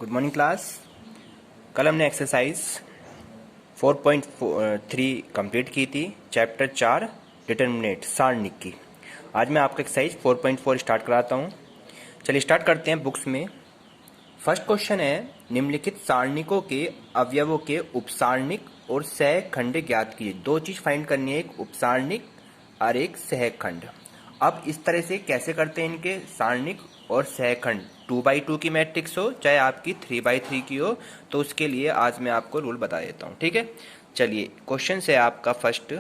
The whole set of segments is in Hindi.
Good morning class. कल हमने एक्सरसाइज 4.3 कंप्लीट की थी, चैप्टर 4 डिटर्मिनेट सारणिक की। आज मैं आपको एक्सरसाइज 4.4 स्टार्ट कराता हूँ। चलिए स्टार्ट करते हैं बुक्स में। फर्स्ट क्वेश्चन है, निम्नलिखित सारणिकों के अवयवों के उपसारणिक और सहखंड ज्ञात कीजिए। दो चीज़ फाइंड करनी है, एक उपसारणिक और एक सहखंड। अब इस तरह से कैसे करते हैं इनके सारणिक और सहखंड। 2x2 की मैट्रिक्स हो चाहे आपकी 3x3 की हो, तो उसके लिए आज मैं आपको रूल बता देता हूँ। ठीक है, चलिए क्वेश्चन से आपका फर्स्ट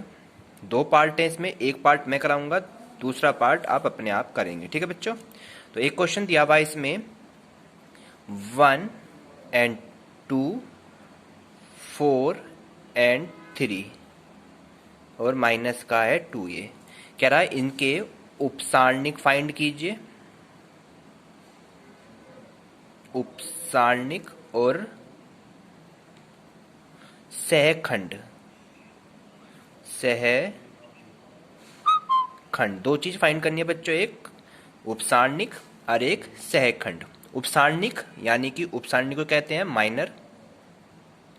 दो पार्ट है, इसमें एक पार्ट मैं कराऊंगा, दूसरा पार्ट आप अपने आप करेंगे। ठीक है बच्चों, तो एक क्वेश्चन दिया हुआ इसमें 1 and 2, 4 and 3 और माइनस का है 2। ये कह रहा है इनके उपसारणिक फाइंड कीजिए। उपसारणिक और सहखंड। सहखंड दो चीज फाइंड करनी है बच्चों, एक उपसारणिक और एक सहखंड। उपसारणिक यानी कि उपसारणिक को कहते हैं माइनर,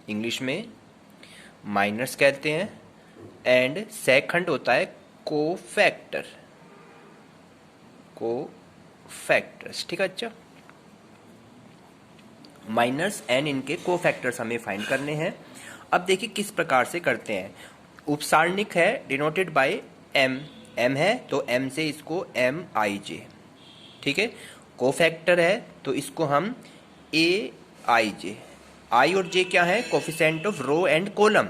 इंग्लिश में माइनर्स कहते हैं, एंड सहखंड होता है कोफैक्टर, कोफैक्टर्स। ठीक है अच्छा, माइनर्स एंड इनके कोफैक्टर्स हमें फाइंड करने हैं। अब देखिए किस प्रकार से करते हैं। उपसारणिक है डिनोटेड बाय एम, एम है तो एम से इसको एम आई जे। ठीक है, कोफैक्टर है तो इसको हम ए आई जे। आई और जे क्या है? Coefficient of row and column.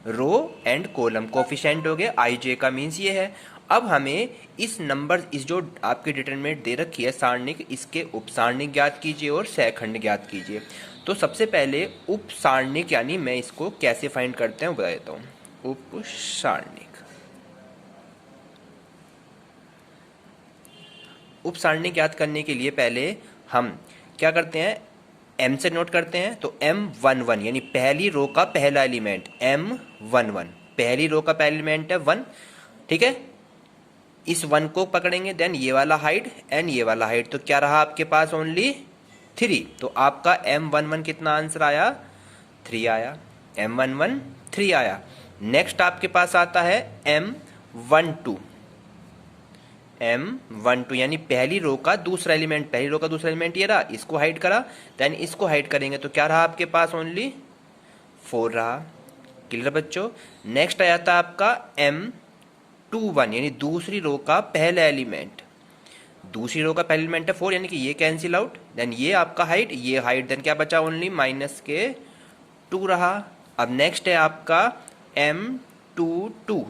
Row and column coefficient हो गए, आई जे का मीन्स ये है। अब हमें इस नंबर, इस जो आपकी डिटरमिनेंट दे रखी है सारणिक, इसके उपसारणिक ज्ञात कीजिए और सहखंड ज्ञात कीजिए। तो सबसे पहले उपसारणिक यानी मैं इसको कैसे फाइंड करते हैं बता देता हूँ। उपसारणिक, उपसारणिक ज्ञात करने के लिए पहले हम क्या करते हैं, m से नोट करते हैं। तो m11 यानी पहली रो का पहला एलिमेंट m11, पहली रो का पहला एलिमेंट है 1। ठीक है, इस 1 को पकड़ेंगे, देन ये वाला हाइट एंड ये वाला हाइट, तो क्या रहा आपके पास? ओनली 3। तो आपका m11 कितना आंसर आया? 3 आया। m11 3 आया। नेक्स्ट आपके पास आता है m12, m12 यानी पहली रो का दूसरा एलिमेंट, पहली रो का दूसरा एलिमेंट ये रहा, इसको हाइड करा, देन इसको हाइड करेंगे तो क्या रहा आपके पास? ओनली 4 रहा। क्लियर बच्चों? नेक्स्ट आ जाता है आपका m21 यानी दूसरी रो का पहला एलिमेंट, दूसरी रो का पहला एलिमेंट है 4 यानी कि ये कैंसिल आउट, देन ये आपका हाइट, ये हाइट, देन क्या बचा? ओनली माइनस के 2 रहा। अब नेक्स्ट है आपका m22,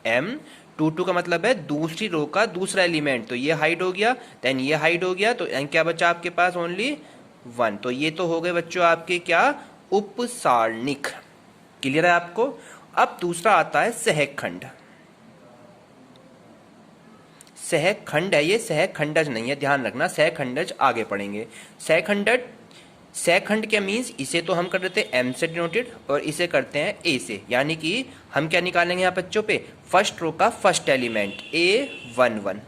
m22 का मतलब है दूसरी रो का दूसरा एलिमेंट, तो ये हाइड हो गया, देन ये हाइड हो गया, तो क्या बचा आपके पास? ओनली 1। तो ये तो हो गए बच्चों आपके क्या? उपसारणिक। क्लियर है आपको? अब दूसरा आता है सहखंड। सहखंड है ये, सहखंडज नहीं है, ध्यान रखना, सहखंडज आगे पढ़ेंगे। सहखंड, सहखंड क्या मीन्स? इसे तो हम कर देते हैं m से डिनोटेड और इसे करते हैं a से, यानी कि हम क्या निकालेंगे यहाँ बच्चों पे? फर्स्ट रो का फर्स्ट एलिमेंट a11।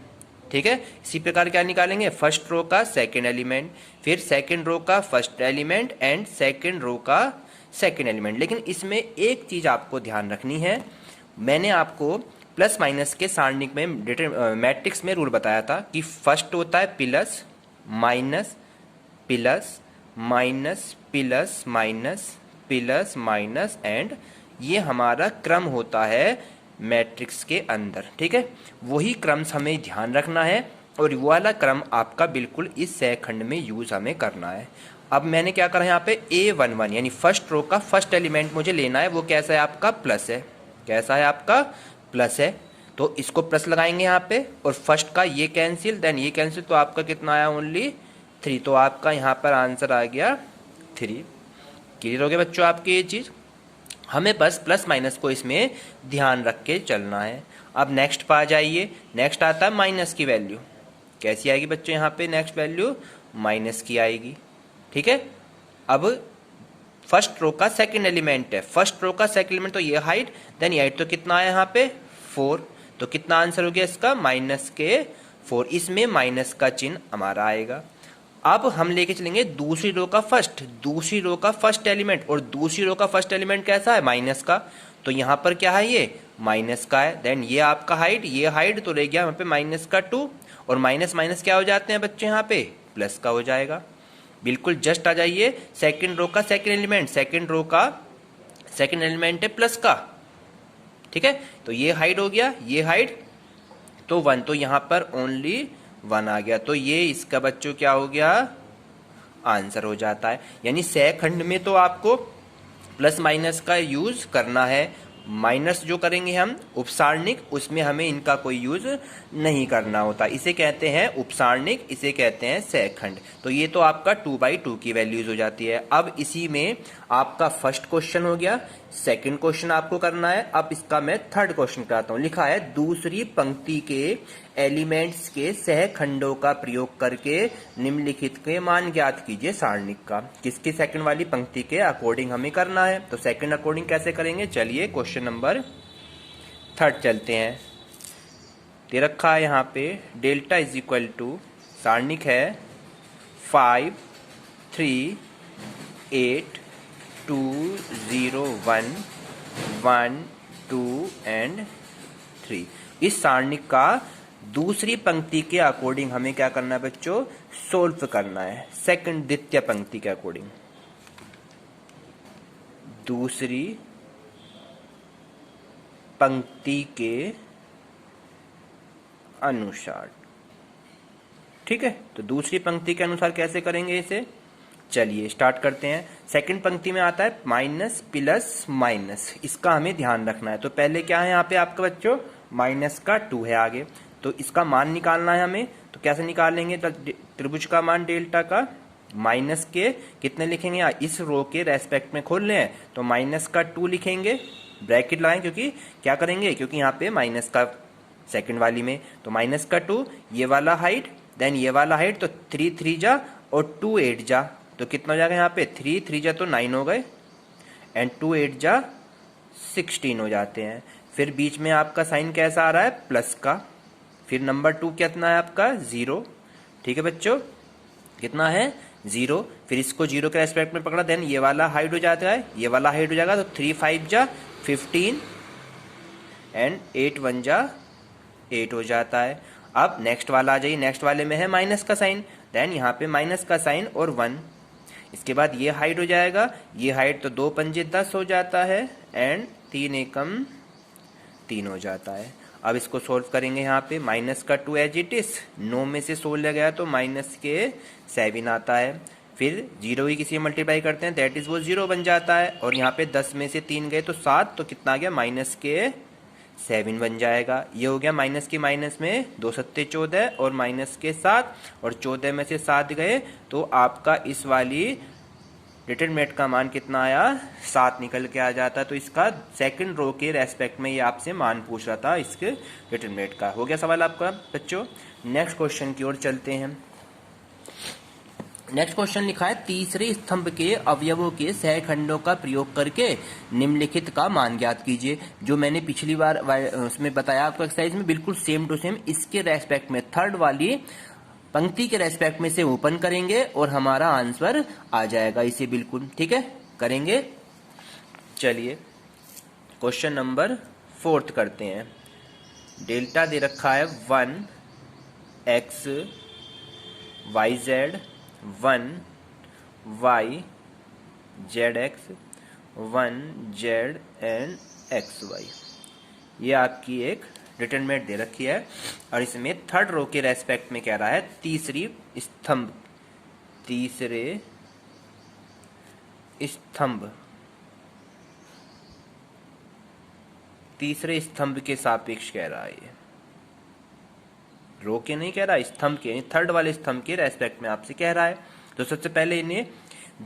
ठीक है, इसी प्रकार क्या निकालेंगे? फर्स्ट रो का सेकंड एलिमेंट, फिर सेकंड रो का first element and second row का सेकंड एलिमेंट। लेकिन इसमें एक चीज आपको ध्यान रखनी है, मैंने आपको प्लस माइनस के सारणिक में मैट्रिक्स में रूल बताया था कि फर्स्ट होता है plus minus plus minus plus minus plus minus, and ये हमारा क्रम होता है मैट्रिक्स के अंदर। ठीक है, वही क्रम हमें ध्यान रखना है और वो वाला क्रम आपका बिल्कुल इस सहखंड में यूज हमें करना है। अब मैंने क्या करा यहाँ पे? a11 यानी फर्स्ट रो का फर्स्ट एलिमेंट मुझे लेना है, वो कैसा है आपका? प्लस है। कैसा है आपका? प्लस है, तो इसको प्लस लगाएंगे यहाँ पे, और फर्स्ट का ये कैंसिल, देन ये कैंसिल, तो आपका कितना आया? ओनली 3। तो आपका यहाँ पर आंसर आ गया 3। क्लियर हो गया बच्चों आपकी ये चीज? हमें बस प्लस माइनस को इसमें ध्यान रख के चलना है। अब नेक्स्ट पर आ जाइए। नेक्स्ट आता है माइनस की वैल्यू। कैसी आएगी बच्चों? यहाँ पे नेक्स्ट वैल्यू माइनस की आएगी। ठीक है, अब फर्स्ट रो का सेकंड एलिमेंट है, फर्स्ट रो का सेकंड एलिमेंट, तो ये हाइट, देन ये हाइट, तो कितना आया यहाँ पे? 4। तो कितना आंसर हो गया इसका? माइनस के 4। इसमें माइनस का चिन्ह हमारा आएगा। अब हम लेके चलेंगे दूसरी रो का फर्स्ट एलिमेंट, और दूसरी रो का फर्स्ट एलिमेंट कैसा है, माइनस का। तो यहाँ पर क्या है, ये माइनस का है। देन ये आपका हाइट, ये हाइट तो रह गया यहाँ पे माइनस का 2, और माइनस माइनस क्या हो जाते हैं बच्चे यहाँ पे, प्लस का हो जाएगा। बिल्कुल जस्ट आ जाइए, सेकंड रो का सेकंड एलिमेंट, सेकंड रो का सेकंड एलिमेंट है प्लस का, ठीक है। तो ये हाइट हो गया, ये हाइट तो 1, तो यहाँ पर ओनली 1 आ गया। तो ये इसका बच्चों क्या हो गया, आंसर हो जाता है। यानी सहखंड में तो आपको प्लस माइनस का यूज करना है, माइनस जो करेंगे हम उपसारणिक, उसमें हमें इनका कोई यूज नहीं करना होता। इसे कहते हैं उपसारणिक, इसे कहते हैं सहखंड। तो ये तो आपका 2/2 की वैल्यूज हो जाती है। अब इसी में आपका फर्स्ट क्वेश्चन हो गया, सेकंड क्वेश्चन आपको करना है। अब इसका मैं थर्ड क्वेश्चन कराता हूं। लिखा है दूसरी पंक्ति के एलिमेंट्स के सहखंडों का प्रयोग करके निम्नलिखित के मान ज्ञात कीजिए सारणिक का। किसकी, सेकंड वाली पंक्ति के अकॉर्डिंग हमें करना है। तो सेकंड अकॉर्डिंग कैसे करेंगे, चलिए क्वेश्चन नंबर थर्ड चलते हैं। दे रखा है यहाँ पे डेल्टा इज इक्वल टू, सारणिक है 5 3 8 2 0 1 1 2 एंड 3। इस सारणिक का दूसरी पंक्ति के अकॉर्डिंग हमें क्या करना है बच्चों, सोल्व करना है। सेकंड द्वितीय पंक्ति के अकॉर्डिंग, दूसरी पंक्ति के अनुसार, ठीक है। तो दूसरी पंक्ति के अनुसार कैसे करेंगे इसे, चलिए स्टार्ट करते हैं। सेकंड पंक्ति में आता है माइनस प्लस माइनस, इसका हमें ध्यान रखना है। तो पहले क्या है यहाँ पे आपका बच्चों, माइनस का 2 है आगे, तो इसका मान निकालना है हमें। तो कैसे निकालेंगे, त्रिभुज का मान डेल्टा का माइनस के कितने लिखेंगे, इस रो के रेस्पेक्ट में खोल लें तो माइनस का 2 लिखेंगे, ब्रैकेट लगाएं क्योंकि क्या करेंगे, क्योंकि यहाँ पे माइनस का सेकंड वाली में, तो माइनस का 2, ये वाला हाइट, देन ये वाला हाइट, तो 3 3 जा और 2 8 जा, तो कितना हो जाएगा यहाँ पे, 3 3 जा तो 9 हो गए, एंड 2 8 जा 16 हो जाते हैं। फिर बीच में आपका साइन कैसा आ रहा है, प्लस का। फिर नंबर 2 कितना है आपका, 0, ठीक है बच्चों, कितना है 0। फिर इसको 0 के रेस्पेक्ट में पकड़ा, देन ये वाला हाइट हो जाता है, ये वाला हाइट हो जाएगा, तो 3 5 जा 15 एंड 8 1 जा 8 हो जाता है। अब नेक्स्ट वाला आ जाइए, नेक्स्ट वाले में है माइनस का साइन, देन यहाँ पे माइनस का साइन और 1। इसके बाद ये हाइट हो जाएगा, ये हाइट तो 2 पंजे 10 हो जाता है, एंड 3 एकम 3 हो जाता है। अब इसको सोल्व करेंगे, यहाँ पे माइनस का 2 एज इट इज, 9 में से 16 गया तो माइनस के 7 आता है। फिर 0 ही किसी मल्टीप्लाई करते हैं, दैट इज वो 0 बन जाता है, और यहाँ पे 10 में से 3 गए तो 7, तो कितना आ गया, माइनस के 7 बन जाएगा। ये हो गया माइनस के माइनस में 2 सत्ते 14 और माइनस के 7, और 14 में से 7 गए तो आपका इस वाली डिटरमिनेंट का मान कितना आया, 7 निकल के आ जाता। तो इसका सेकंड रो के रेस्पेक्ट में ये आपसे मान पूछ रहा था, इसके डिटरमिनेंट का। हो गया सवाल आपका बच्चों। नेक्स्ट क्वेश्चन की ओर चलते हैं। नेक्स्ट क्वेश्चन लिखा है तीसरे स्तंभ के अवयवों के सहखंडों का प्रयोग करके निम्नलिखित का मान ज्ञात कीजिए। जो मैंने पिछली बार उसमें बताया आपको एक्सरसाइज में, बिल्कुल सेम टू सेम इसके रेस्पेक्ट में थर्ड वाली पंक्ति के रेस्पेक्ट में से ओपन करेंगे और हमारा आंसर आ जाएगा इसे, बिल्कुल ठीक है करेंगे। चलिए क्वेश्चन नंबर 4 करते हैं। डेल्टा दे रखा है 1 x y z 1 y z x 1 z and x y, ये आपकी एक डिटरमिनेंट दे रखी है। और इसमें थर्ड रो के रेस्पेक्ट में कह रहा है तीसरे स्तंभ के सापेक्ष कह रहा है। ये रो के नहीं कह रहा, स्तंभ के, थर्ड वाले स्तंभ के रेस्पेक्ट में आपसे कह रहा है। तो सबसे पहले इन्हें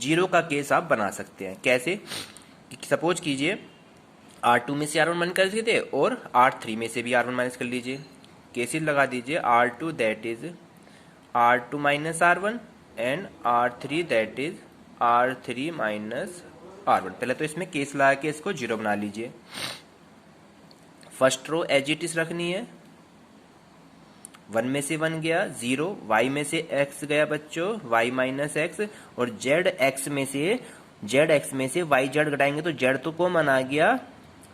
0 का केस आप बना सकते हैं। कैसे, सपोज कीजिए R2 में से R1 माइनस कर लीजिए और R3 में से भी R1 माइनस कर लीजिए। केसेस लगा दीजिए, R2 that is R2 minus R1 and R3 that is R3 minus R1। पहले तो इसमें केस लगा के इसको 0 बना लीजिए। First row as it is रखनी है 1 में से 1 गया 0, y में से x गया बच्चों y माइनस एक्स, और z x में से y z घटाएंगे तो z तो कॉमन आ गया,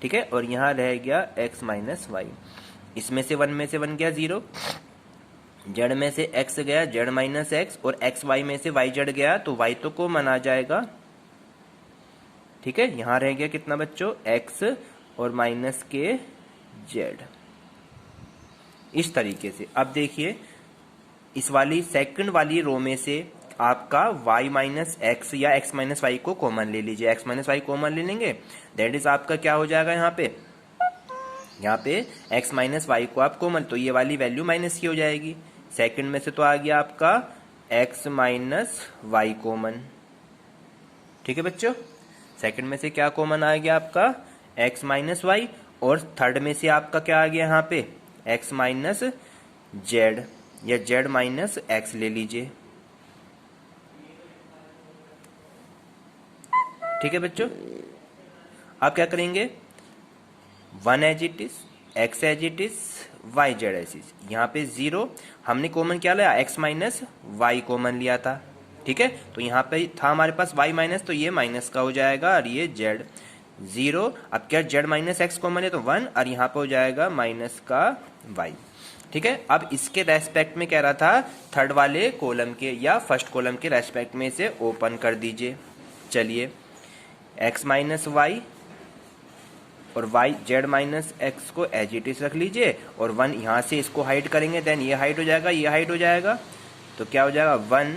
ठीक है, और यहाँ रह गया x माइनस वाई। इसमें से 1 में से 1 गया 0, z में से x गया z माइनस एक्स, और x y में से y z गया तो y तो कॉमन आ जाएगा, ठीक है। यहाँ रह गया कितना बच्चों x और माइनस के z। इस तरीके से अब देखिए इस वाली सेकंड वाली रो में से आपका y माइनस एक्स या x माइनस वाई को कॉमन ले लीजिए, x माइनस वाई कॉमन ले लेंगे, दैट इज आपका क्या हो जाएगा यहाँ पे x माइनस वाई को आप कॉमन, तो ये वाली वैल्यू माइनस की हो जाएगी। सेकंड में से तो आ गया आपका x माइनस वाई कॉमन, ठीक है बच्चों। सेकंड में से क्या कॉमन आ गया आपका x माइनस वाई, और थर्ड में से आपका क्या आ गया यहाँ पे x माइनस जेड या z माइनस एक्स ले लीजिए, ठीक है बच्चों। आप क्या करेंगे 1 as it is, x as it is, y Z as is, यहाँ पे 0 हमने कॉमन क्या लिया x माइनस वाई कॉमन लिया था, ठीक है। तो यहाँ पे था हमारे पास y माइनस, तो ये माइनस का हो जाएगा और ये z 0। अब क्या z माइनस एक्स कॉमन है तो 1, और यहाँ पे हो जाएगा माइनस का y, ठीक है। अब इसके रेस्पेक्ट में कह रहा था थर्ड वाले कॉलम के या फर्स्ट कॉलम के रेस्पेक्ट में इसे ओपन कर दीजिए। चलिए x माइनस वाई और y z माइनस एक्स को एज इट इज रख लीजिए, और 1 यहाँ से इसको हाइड करेंगे, देन ये हाइड हो जाएगा, ये हाइड हो जाएगा, तो क्या हो जाएगा 1,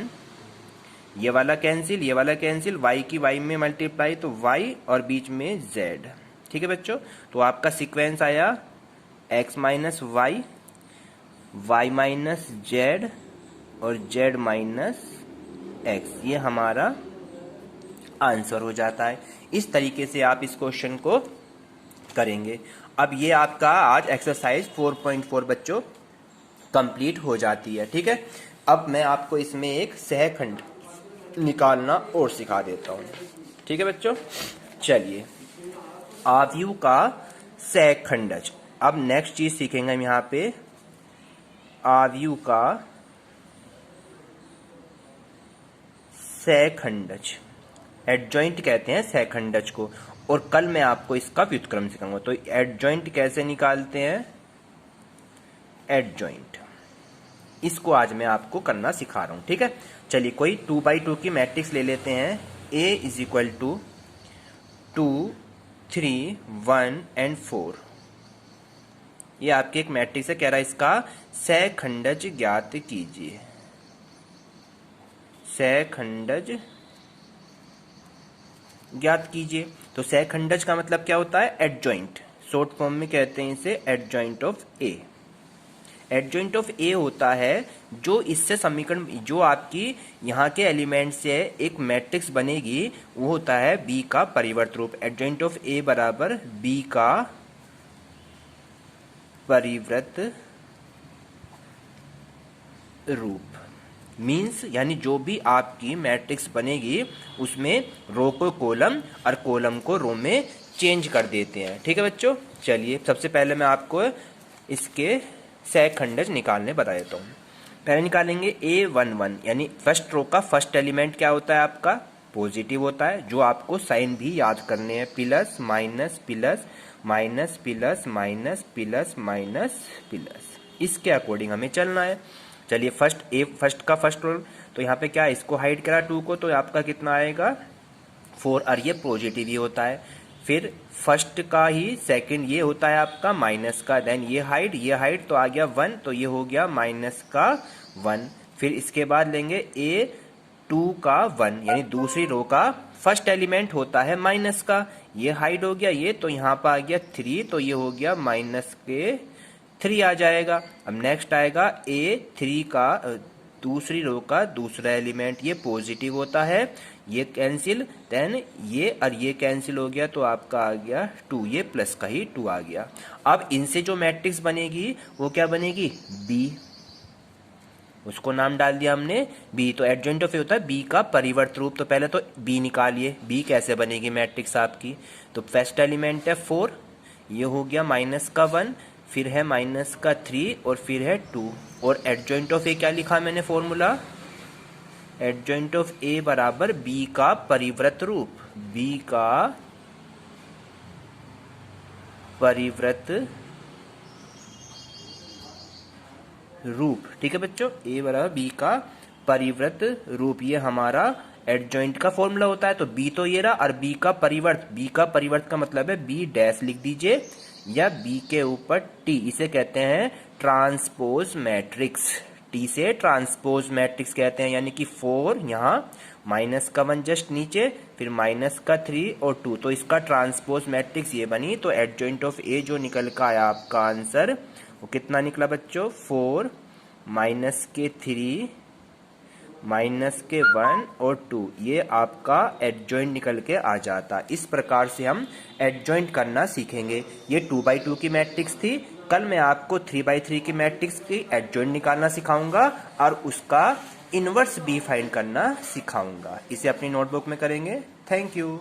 ये वाला कैंसिल, ये वाला कैंसिल, y की y में मल्टीप्लाई तो y और बीच में z, ठीक है बच्चों। तो आपका सीक्वेंस आया x minus Y, y minus z और z माइनस एक्स, ये हमारा आंसर हो जाता है। इस तरीके से आप इस क्वेश्चन को करेंगे। अब ये आपका आज एक्सरसाइज 4.4 बच्चों कंप्लीट हो जाती है, ठीक है। अब मैं आपको इसमें एक सहखंड निकालना और सिखा देता हूँ, ठीक है बच्चों। चलिए आव्यूह का सहखंडज, अब नेक्स्ट चीज सीखेंगे हम यहाँ पे आव्यूह का सहखंडज, एडजॉइंट कहते हैं सहखंडज को, और कल मैं आपको इसका व्युत्क्रम सिखाऊंगा। तो एडजॉइंट कैसे निकालते हैं, एडजॉइंट, इसको आज मैं आपको करना सिखा रहा हूं, ठीक है। चलिए कोई 2x2 की मैट्रिक्स ले लेते हैं, A is equal to 2 3 1 and 4। ये आपकी एक मैट्रिक्स है, कह रहा है इसका सहखंडज ज्ञात कीजिए, सहखंडज ज्ञात कीजिए। तो सहखंडज का मतलब क्या होता है, एडजॉइंट, शॉर्ट फॉर्म में कहते हैं इसे adjoint of A. Adjoint of A होता है जो इससे समीकरण, जो आपकी यहाँ के एलिमेंट से एक मैट्रिक्स बनेगी, वो होता है बी का परिवर्त रूप। एडजॉइंट ऑफ ए बराबर बी का परिवर्त रूप, मीन्स यानी जो भी आपकी मैट्रिक्स बनेगी उसमें रो को कॉलम और कॉलम को रो में चेंज कर देते हैं, ठीक है बच्चों। चलिए सबसे पहले मैं आपको इसके सहखंडज निकालने बता देता हूँ। पहले निकालेंगे A11, यानी फर्स्ट रो का फर्स्ट एलिमेंट क्या होता है आपका पॉजिटिव होता है, जो आपको साइन भी याद करने हैं, plus minus plus minus plus minus plus minus plus, इसके अकॉर्डिंग हमें चलना है। चलिए फर्स्ट का फर्स्ट रोल, तो यहाँ पे क्या है, इसको हाइड करा 2 को, तो आपका कितना आएगा 4, और ये पॉजिटिव ही होता है। फिर फर्स्ट का ही सेकंड ये होता है आपका माइनस का, देन ये हाइड तो आ गया 1, तो ये हो गया माइनस का 1। फिर इसके बाद लेंगे A2 का 1, यानी दूसरी रो का फर्स्ट एलिमेंट होता है माइनस का, ये हाइड हो गया ये, तो यहाँ पर आ गया 3, तो ये हो गया माइनस के 3 आ जाएगा। अब नेक्स्ट आएगा A3 का दूसरी रो का दूसरा एलिमेंट, ये पॉजिटिव होता है, ये कैंसिल, देन ये और ये कैंसिल हो गया, तो आपका आ गया 2, ये प्लस का ही 2 आ गया। अब इनसे जो मैट्रिक्स बनेगी वो क्या बनेगी B, उसको नाम डाल दिया हमने B। तो एडजॉइंट ऑफ ए होता है B का परिवर्त रूप। तो पहले तो B निकालिए, B कैसे बनेगी मैट्रिक्स आपकी, तो फर्स्ट एलिमेंट है 4, ये हो गया माइनस का 1, फिर है माइनस का 3 और फिर है 2 और एडजॉइंट ऑफ ए क्या लिखा मैंने फॉर्मूला, एडजॉइंट ऑफ ए बराबर बी का परिव्रत रूप, बी का परिव्रत रूप। ठीक है बच्चों, ए बराबर बी का परिव्रत रूप, ये हमारा एडजॉइंट का फॉर्मूला होता है। तो बी तो ये रहा, और बी का परिवर्त, बी का परिवर्त का मतलब है बी डैश लिख दीजिए या बी के ऊपर टी, इसे कहते हैं ट्रांसपोज मैट्रिक्स, टी से ट्रांसपोज मैट्रिक्स कहते हैं। यानी कि 4 यहाँ माइनस का 1 जस्ट नीचे, फिर माइनस का 3 और 2, तो इसका ट्रांसपोज मैट्रिक्स ये बनी। तो एडजॉइंट ऑफ ए जो निकल का आया आपका आंसर, वो कितना निकला बच्चों, 4 माइनस के 3 माइनस के 1 और 2, ये आपका एडजॉइंट निकल के आ जाता। इस प्रकार से हम एडजॉइंट करना सीखेंगे। ये 2/2 की मैट्रिक्स थी। कल मैं आपको 3/3 की मैट्रिक्स की एडजॉइंट निकालना सिखाऊंगा और उसका इनवर्स भी फाइंड करना सिखाऊंगा। इसे अपनी नोटबुक में करेंगे। Thank you.